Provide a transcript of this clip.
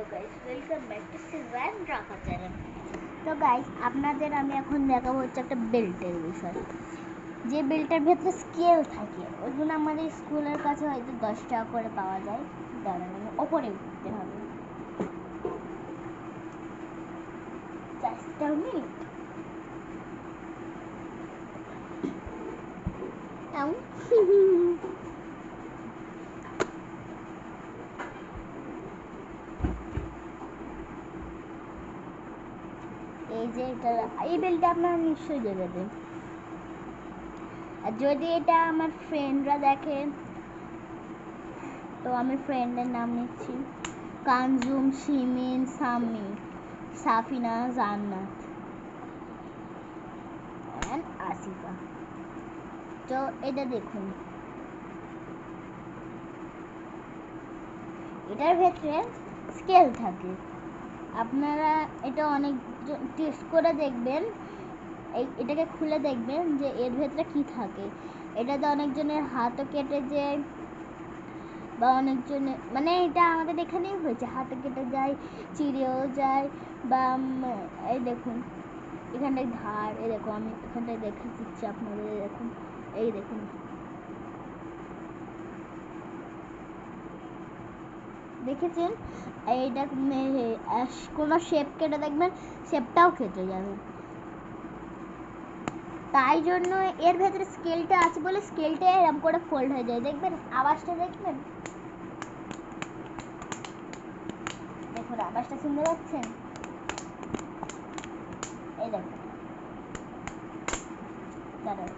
Hello guys, welcome back to Sijan রাখা channel. তো guys, আপনাদের আমি এখন দেখাবো হচ্ছে একটা বেল্টের বিষয়। যে বেল্টের ভেতরে স্কেল থাকে, ওইগুলো আমাদের স্কুলের কাছে হয়তো 10 টাকা করে পাওয়া যায়। দাঁড়ান, আমি ওপরে উঠতে হবে। Just minute. এই যে এটা, এই বেলটা আপনারা নিশ্চয়ই দেখেছেন। আর যদি এটা আমার ফ্রেন্ডরা দেখে, তো আমি ফ্রেন্ডের নাম নিচ্ছি: কানজুম, শিমিন, সামি, সাফিনা, জান্নাত অ্যান্ড আসিফা। তো এটা দেখুন, এটার ভেতরে স্কেল থাকে। আপনারা এটা অনেক টেস্ট করে দেখবেন, এটাকে খুলে দেখবেন যে এর ভেতরে কি থাকে। এটাতে অনেকজনের হাতও কেটে যায়, বা অনেকজনের, মানে এটা আমাদের এখানেই হয়েছে, হাতে কেটে যায়, চিড়েও যায়। বা এই দেখুন এখানটায় ধার, এই দেখো আমি এখানটায় দেখে দিচ্ছি আপনাদের, দেখুন, এই দেখুন, দেখেছেন? এইটা কোনো শেপ কেটে দেখবেন, শেপটাও কেটে যাবে। তাই জন্য এর ভেতরে স্কেলটা আছে বলে স্কেলটা এরকম করে ফোল্ড হয়ে যায়, দেখবেন আওয়াজটা, দেখবেন, দেখুন আওয়াজটা শুনতে পাচ্ছেন? এই দেখুন, দাঁড়ান।